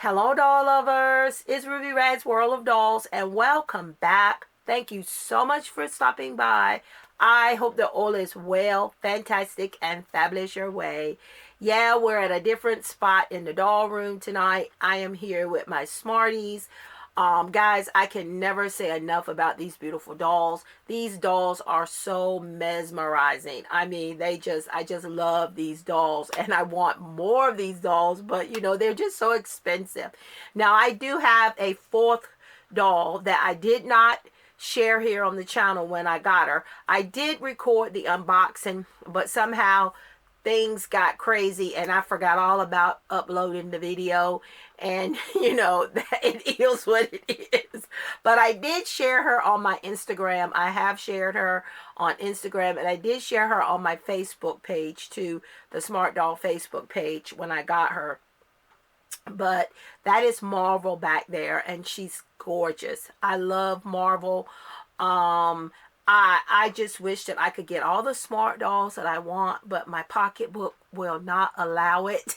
Hello, doll lovers. It's Ruby Rad's World of Dolls, and welcome back. Thank you so much for stopping by. I hope that all is well, fantastic, and fabulous your way. Yeah, we're at a different spot in the doll room tonight. I am here with my Smarties. Guys, I can never say enough about these beautiful dolls. These dolls are so mesmerizing. I mean, I just love these dolls and I want more of these dolls, but you know, they're just so expensive. Now, I do have a fourth doll that I did not share here on the channel when I got her. I did record the unboxing, but somehow things got crazy and I forgot all about uploading the video, and you know it is what it is. But I did share her on my Instagram. I have shared her on Instagram, and I did share her on my Facebook page too, the Smart Doll Facebook page, when I got her. But that is Marvel back there, and she's gorgeous. I love Marvel. um I just wish that I could get all the smart dolls that I want, but my pocketbook will not allow it.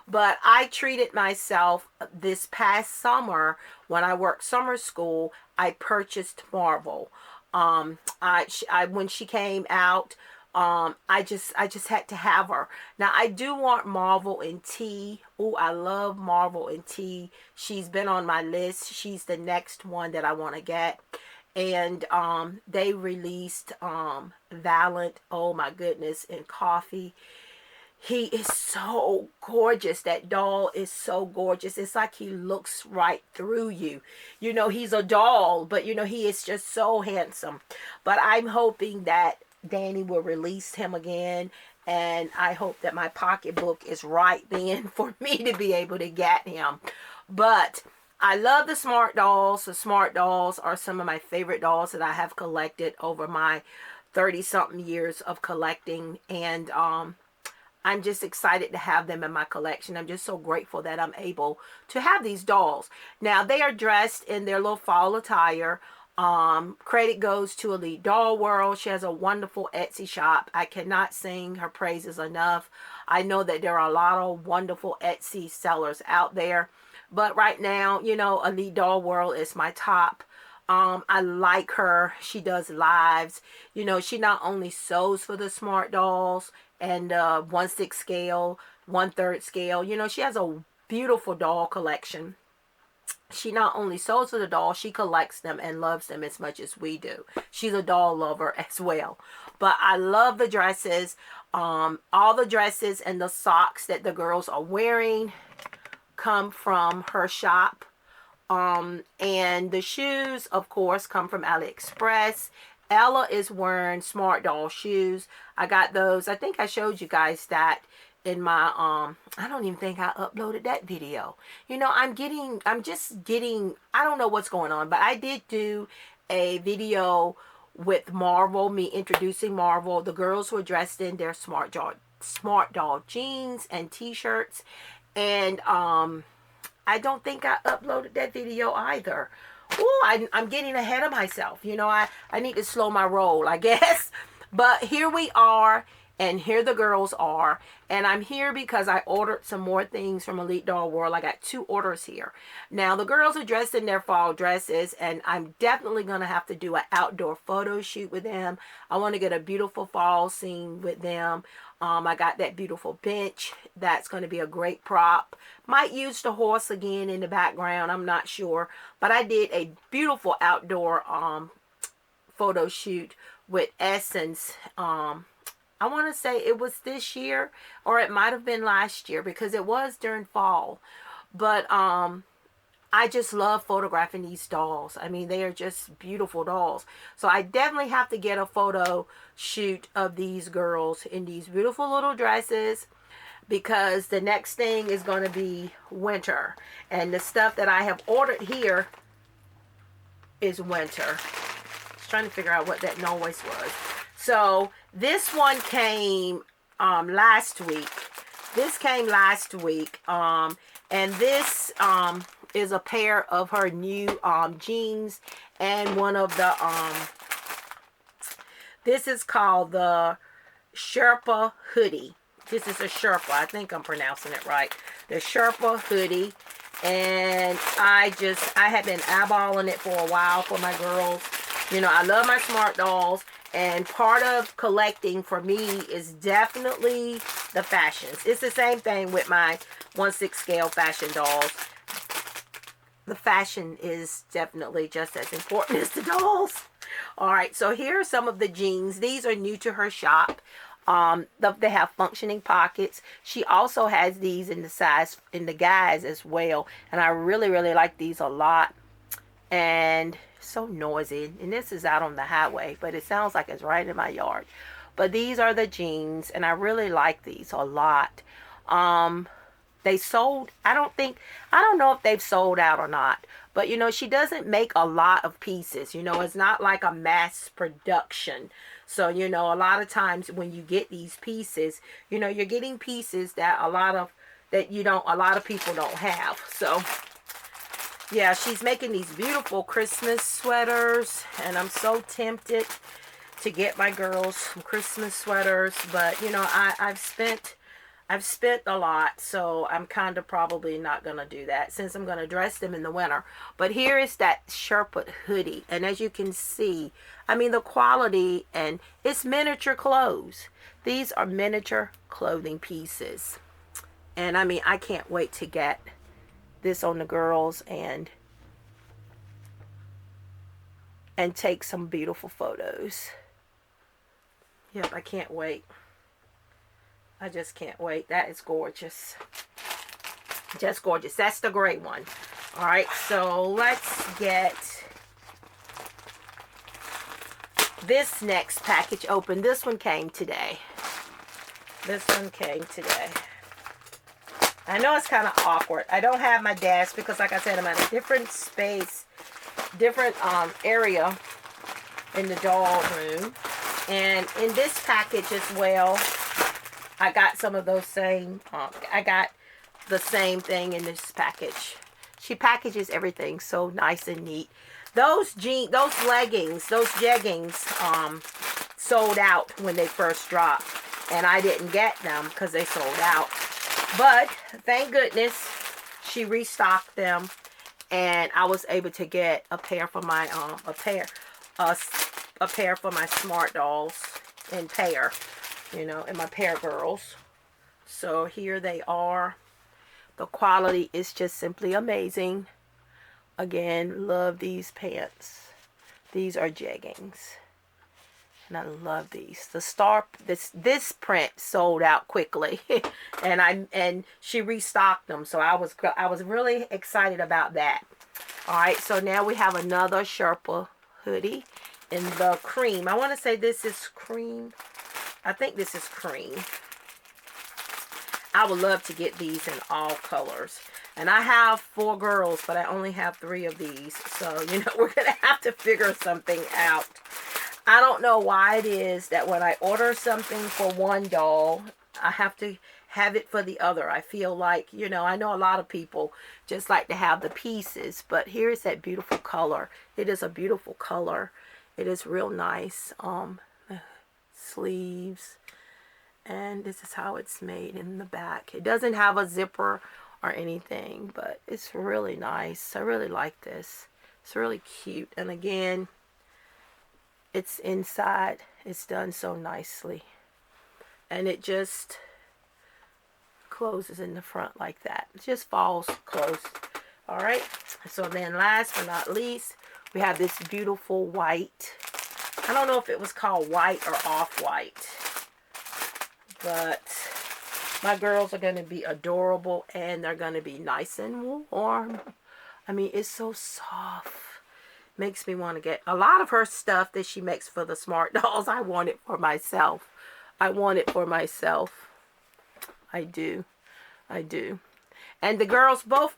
But I treated myself this past summer when I worked summer school. I purchased Marvel. I when she came out, I just had to have her. Now I do want Marvel in T. Oh, I love Marvel in T. She's been on my list. She's the next one that I want to get. And they released Valiant. Oh my goodness, in coffee. He is so gorgeous. That doll is so gorgeous. It's like he looks right through you. You know, he's a doll, but you know, he is just so handsome. But I'm hoping that Danny will release him again, and I hope that my pocketbook is right then for me to be able to get him. But I love the Smart Dolls. The Smart Dolls are some of my favorite dolls that I have collected over my 30-something years of collecting. And I'm just excited to have them in my collection. I'm just so grateful that I'm able to have these dolls. Now, they are dressed in their little fall attire. Credit goes to Elite Doll World. She has a wonderful Etsy shop. I cannot sing her praises enough. I know that there are a lot of wonderful Etsy sellers out there, but right now, you know, Elite Doll World is my top. I like her. She does lives. You know, she not only sews for the Smart Dolls and 1/6 scale, 1/3 scale. You know, she has a beautiful doll collection. She not only sews for the doll, she collects them and loves them as much as we do. She's a doll lover as well. But I love the dresses. All the dresses and the socks that the girls are wearing come from her shop. And the shoes, of course, come from AliExpress. Ella is wearing Smart Doll shoes. I got those. I think I showed you guys that in my I don't even think I uploaded that video. You know, I'm just getting, I don't know what's going on, but I did do a video with Marvel, me introducing Marvel. The girls were dressed in their Smart Doll jeans and t-shirts, and I don't think I uploaded that video either. Oh, I'm getting ahead of myself. You know, I need to slow my roll, I guess. But here we are, and here the girls are. And I'm here because I ordered some more things from Elite Doll World. I got 2 orders here. Now, the girls are dressed in their fall dresses, and I'm definitely going to have to do an outdoor photo shoot with them. I want to get a beautiful fall scene with them. I got that beautiful bench. That's going to be a great prop. Might use the horse again in the background. I'm not sure. But I did a beautiful outdoor photo shoot with Essence. I want to say it was this year, or it might have been last year, because it was during fall. But I just love photographing these dolls. I mean, they are just beautiful dolls. So I definitely have to get a photo shoot of these girls in these beautiful little dresses, because the next thing is going to be winter. And the stuff that I have ordered here is winter. Just trying to figure out what that noise was. So this one came last week. This came last week. And this is a pair of her new jeans, and one of the this is called the Sherpa hoodie. This is a Sherpa. I think I'm pronouncing it right. The Sherpa hoodie. And I have been eyeballing it for a while for my girls. You know, I love my smart dolls. And part of collecting for me is definitely the fashions. It's the same thing with my 1/6 scale fashion dolls. The fashion is definitely just as important as the dolls. All right, so here are some of the jeans. These are new to her shop. They have functioning pockets. She also has these in the size in the guys as well, and I really like these a lot. And so noisy, and this is out on the highway, but it sounds like it's right in my yard. But these are the jeans, and I really like these a lot. They sold, I don't know if they've sold out or not, but you know, she doesn't make a lot of pieces. You know, it's not like a mass production. So, you know, a lot of times when you get these pieces, you know, you're getting pieces that a lot of people don't have. So yeah, she's making these beautiful Christmas sweaters, and I'm so tempted to get my girls some Christmas sweaters, but you know, I've spent a lot, so I'm kind of probably not going to do that since I'm going to dress them in the winter. But here is that Sherpa hoodie, and as you can see, I mean, the quality, and it's miniature clothes. These are miniature clothing pieces, and I mean, I can't wait to get this on the girls and take some beautiful photos. Yep, I can't wait. I just can't wait. That is gorgeous. Just gorgeous. That's the gray one. All right, so let's get this next package open. This one came today. I know it's kind of awkward. I don't have my desk because, like I said, I'm at a different space, different area in the doll room. And in this package as well, I got some of those same, I got the same thing in this package. She packages everything so nice and neat. Those leggings, those jeggings, sold out when they first dropped. And I didn't get them because they sold out. But thank goodness she restocked them, and I was able to get a pair for my a pair for my smart dolls in pair, you know, and my pair girls. So here they are. The quality is just simply amazing. Again, love these pants. These are jeggings. And I love these. This print sold out quickly, and she restocked them. So I was really excited about that. All right, so now we have another Sherpa hoodie in the cream. I want to say this is cream. I think this is cream. I would love to get these in all colors. And I have 4 girls, but I only have 3 of these. So, you know, we're going to have to figure something out. I don't know why it is that when I order something for one doll, I have to have it for the other. I feel like, you know, I know a lot of people just like to have the pieces, but here's that beautiful color. It is a beautiful color. It is real nice. Sleeves, and this is how it's made in the back. It doesn't have a zipper or anything, but it's really nice. I really like this. It's really cute, and again, it's inside. It's done so nicely, and it just closes in the front like that. It just falls closed. All right, so then last but not least, we have this beautiful white. I don't know if it was called white or off-white, but my girls are going to be adorable, and they're going to be nice and warm. I mean, it's so soft. Makes me want to get a lot of her stuff that she makes for the smart dolls. I want it for myself. I do. And the girls, both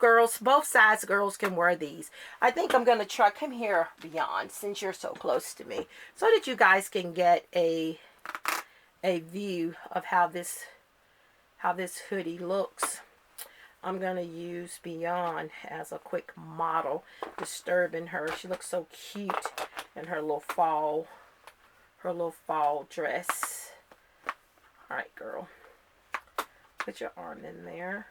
sides girls can wear these. I think I'm going to try, come here, Beyond, since you're so close to me, so that you guys can get a view of how this hoodie looks. I'm going to use Beyond as a quick model, disturbing her. She looks so cute in her little fall dress. All right, girl. Put your arm in there.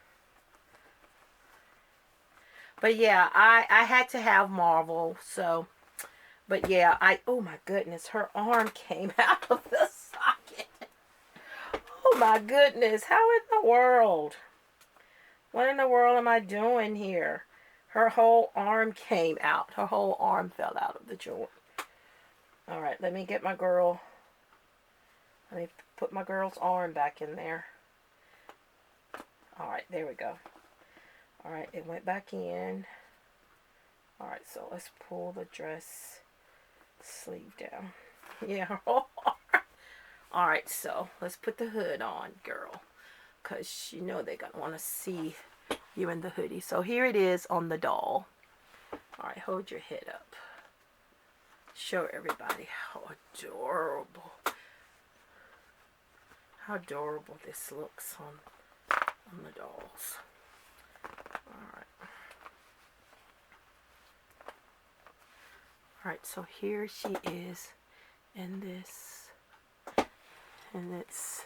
But yeah, I had to have Marvel. So, but yeah, oh my goodness, her arm came out of the socket. Oh my goodness, how in the world? What in the world am I doing here? Her whole arm came out. Her whole arm fell out of the joint. All right, let me get my girl. Let me put my girl's arm back in there. All right, there we go. All right, it went back in. All right, so let's pull the dress sleeve down. Yeah, her whole arm. All right, so let's put the hood on, girl, because you know they're going to want to see you in the hoodie. So here it is on the doll. All right, hold your head up. Show everybody how adorable. How adorable this looks on the dolls. Alright. Alright, so here she is in this. And it's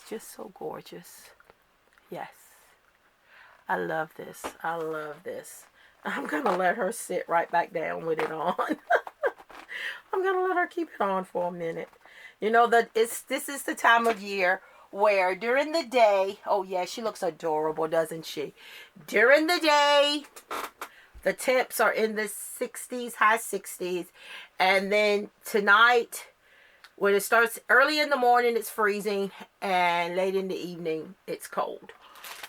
just so gorgeous. Yes. I love this. I love this. I'm going to let her sit right back down with it on. I'm going to let her keep it on for a minute. You know, this is the time of year where during the day, oh yeah, she looks adorable, doesn't she? During the day, the temps are in the 60s, high 60s. And then tonight, when it starts early in the morning, it's freezing. And late in the evening, it's cold.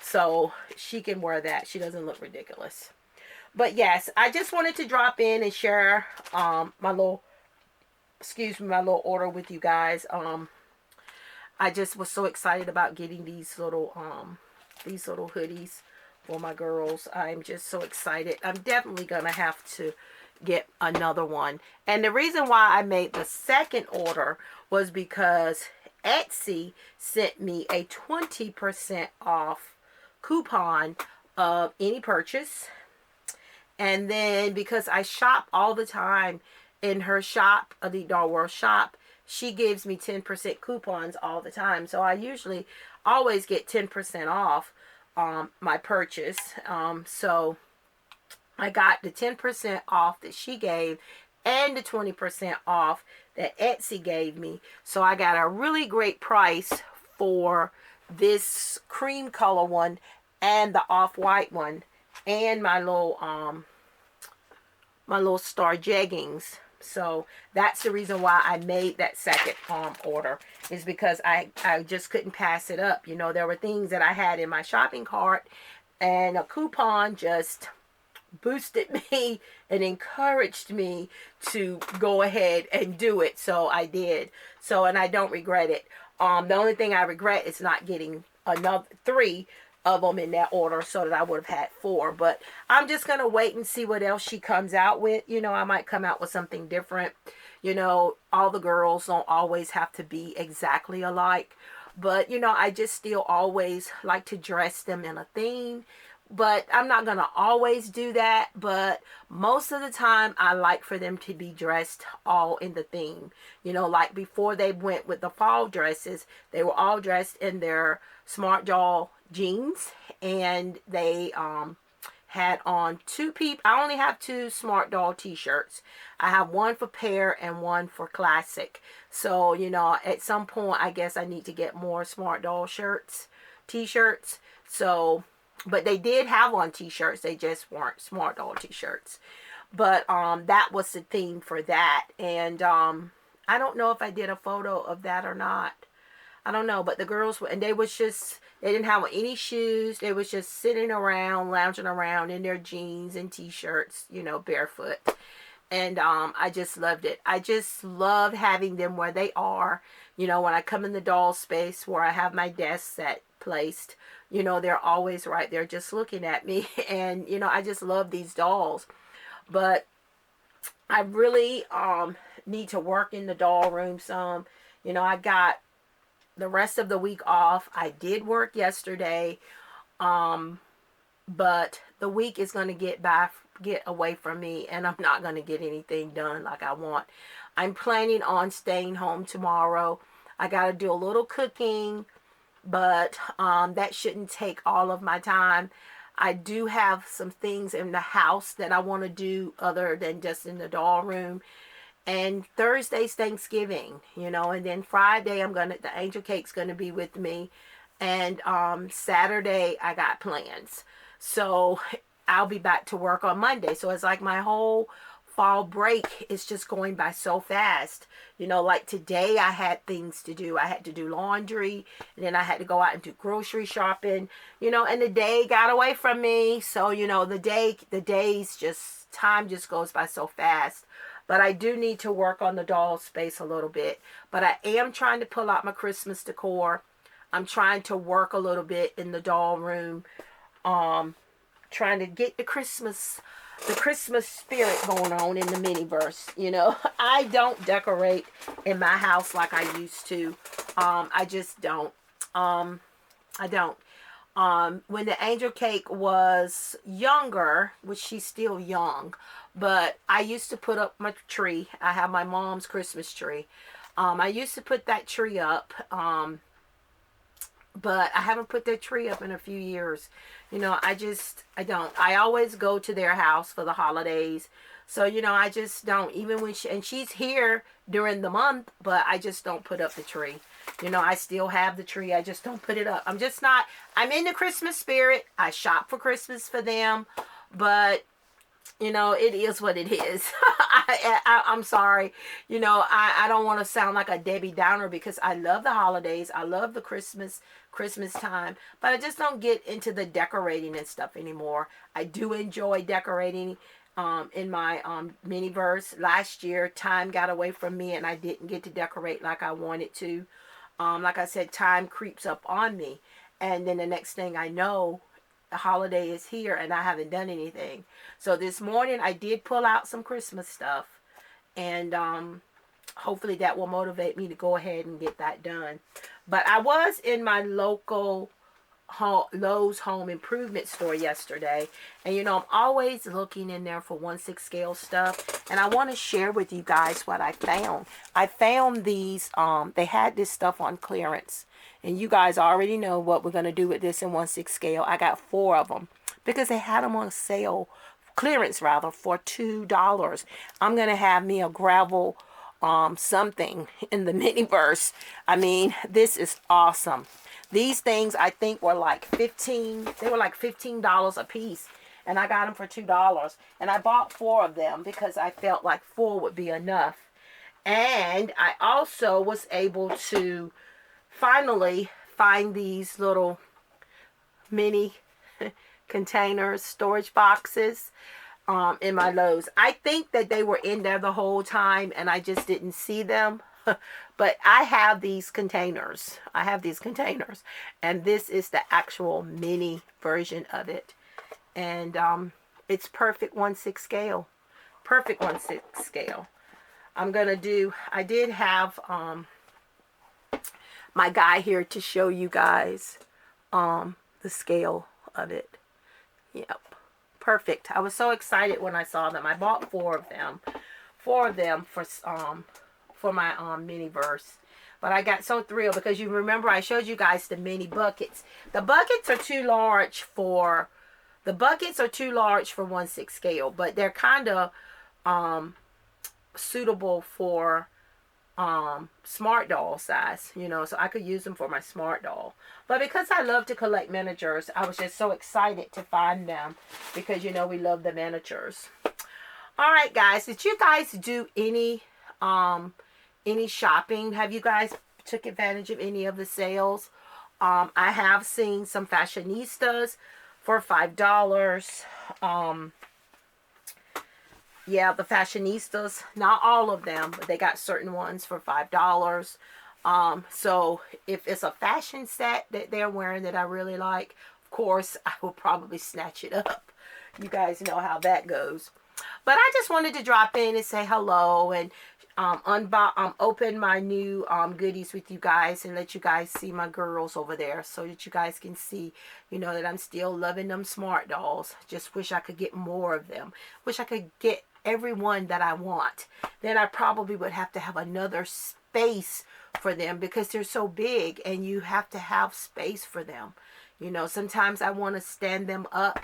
So she can wear that. She doesn't look ridiculous. But yes, I just wanted to drop in and share my little order with you guys. I just was so excited about getting these little hoodies for my girls. I'm just so excited. I'm definitely gonna have to get another one. And the reason why I made the second order was because Etsy sent me a 20% off coupon of any purchase. And then because I shop all the time in her shop, Elite Doll World shop, she gives me 10% coupons all the time. So I usually always get 10% off my purchase. So I got the 10% off that she gave and the 20% off that Etsy gave me. So I got a really great price for this cream color one and the off-white one and my little star jeggings. So that's the reason why I made that second order, is because I just couldn't pass it up. You know, there were things that I had in my shopping cart, and a coupon just boosted me and encouraged me to go ahead and do it. So I did. So, and I don't regret it. The only thing I regret is not getting another 3 of them in that order, so that I would have had 4. But I'm just going to wait and see what else she comes out with. You know, I might come out with something different. You know, all the girls don't always have to be exactly alike. But, you know, I just still always like to dress them in a theme. But I'm not going to always do that. But most of the time, I like for them to be dressed all in the theme. You know, like before they went with the fall dresses, they were all dressed in their Smart Doll jeans. And they had on 2 people. I only have 2 Smart Doll t-shirts. I have one for pair and one for classic. So, you know, at some point, I guess I need to get more Smart Doll t-shirts. So, but they did have on t-shirts. They just weren't Smart Doll t-shirts. But that was the theme for that. And I don't know if I did a photo of that or not. I don't know. But the girls, and they didn't have any shoes. They was just sitting around, lounging around in their jeans and t-shirts, you know, barefoot. And I just loved it. I just love having them where they are. You know, when I come in the doll space where I have my desk set placed, you know, they're always right there just looking at me. And, you know, I just love these dolls. But I really need to work in the doll room some. You know, I got the rest of the week off. I did work yesterday. But the week is going to get away from me, and I'm not going to get anything done like I want. I'm planning on staying home tomorrow. I got to do a little cooking, but that shouldn't take all of my time. I do have some things in the house that I want to do other than just in the doll room. And Thursday's Thanksgiving, and then Friday the angel cake's gonna be with me, and Saturday I got plans. So I'll be back to work on Monday. So it's like my whole fall break is just going by so fast. Like today I had things to do. I had to do laundry, and then I had to go out and do grocery shopping, and the day got away from me. So, time just goes by so fast. But I do need to work on the doll space a little bit. But I am trying to pull out my Christmas decor. I'm trying to work a little bit in the doll room. Trying to get the Christmas spirit going on in the miniverse. I don't decorate in my house like I used to. I just don't. I don't. When the angel cake was younger, which she's still young, but I used to put up my tree. I have my mom's Christmas tree. I used to put that tree up, but I haven't put that tree up in a few years. I don't. I always go to their house for the holidays. So, I just don't. Even when she's here during the month, but I just don't put up the tree. I still have the tree. I just don't put it up. I'm in the Christmas spirit. I shop for Christmas for them, but it is what it is. I'm sorry. I don't want to sound like a Debbie Downer, because I love the holidays. I love the Christmas time, but I just don't get into the decorating and stuff anymore. I do enjoy decorating in my miniverse. Last year, time got away from me and I didn't get to decorate like I wanted to. Like I said, time creeps up on me, and then the next thing I know, the holiday is here and I haven't done anything. So this morning I did pull out some Christmas stuff, and hopefully that will motivate me to go ahead and get that done. But I was in my local Lowe's home improvement store yesterday, and I'm always looking in there for 1/6 scale stuff, and I want to share with you guys what I found. I found these, they had this stuff on clearance, and you guys already know what we're going to do with this in 1/6 scale. I got 4 of them because they had them on sale, clearance rather, for $2. I'm going to have me a gravel something in the miniverse. I mean, this is awesome. These things I think were like $15 a piece, and I got them for $2, and I bought 4 of them because I felt like 4 would be enough. And I also was able to finally find these little mini containers, storage boxes, in my Lowe's. I think that they were in there the whole time and I just didn't see them. But I have these containers. And this is the actual mini version of it. And it's perfect 1/6 scale. Perfect 1/6 scale. I did have my guy here to show you guys the scale of it. Yep. Perfect. I was so excited when I saw them. I bought 4 of them. 4 of them for my miniverse. But I got so thrilled because you remember I showed you guys the mini buckets. The buckets are too large for 1/6 scale, but they're kind of suitable for smart doll size, so I could use them for my smart doll. But because I love to collect miniatures, I was just so excited to find them because we love the miniatures. All right, guys, did you guys do any shopping? Have you guys took advantage of any of the sales? I have seen some fashionistas for $5. Yeah, the fashionistas, not all of them, but they got certain ones for $5. So if it's a fashion set that they're wearing that I really like, of course, I will probably snatch it up. You guys know how that goes. But I just wanted to drop in and say hello and open my new goodies with you guys and let you guys see my girls over there so that you guys can see, that I'm still loving them smart dolls. Just wish I could get more of them. Wish I could get every one that I want. Then I probably would have to have another space for them because they're so big and you have to have space for them. You know, sometimes I want to stand them up,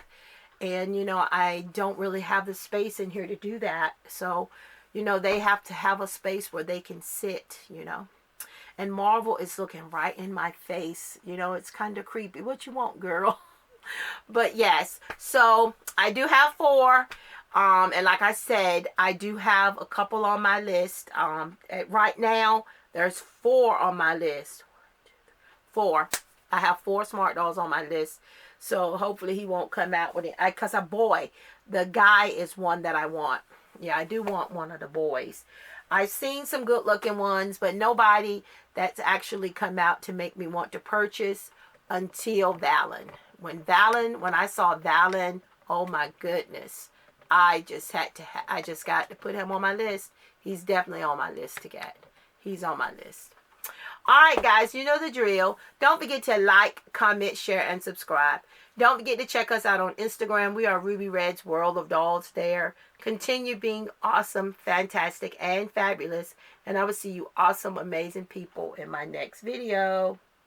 and you know, I don't really have the space in here to do that. So, you know, they have to have a space where they can sit, you know. And Marvel is looking right in my face. You know, it's kind of creepy. What you want, girl? But yes, so I do have 4. And like I said, I do have a couple on my list. Right now, there's 4 on my list. 4. I have 4 smart dolls on my list. So hopefully he won't come out with it. Because a boy, the guy is one that I want. Yeah, I do want one of the boys. I've seen some good looking ones, but nobody that's actually come out to make me want to purchase until Valen. When I saw Valen, oh my goodness. I just got to put him on my list. He's definitely on my list to get. He's on my list. Alright guys, you know the drill. Don't forget to like, comment, share, and subscribe. Don't forget to check us out on Instagram. We are Ruby Red's World of Dolls there. Continue being awesome, fantastic, and fabulous. And I will see you awesome, amazing people in my next video.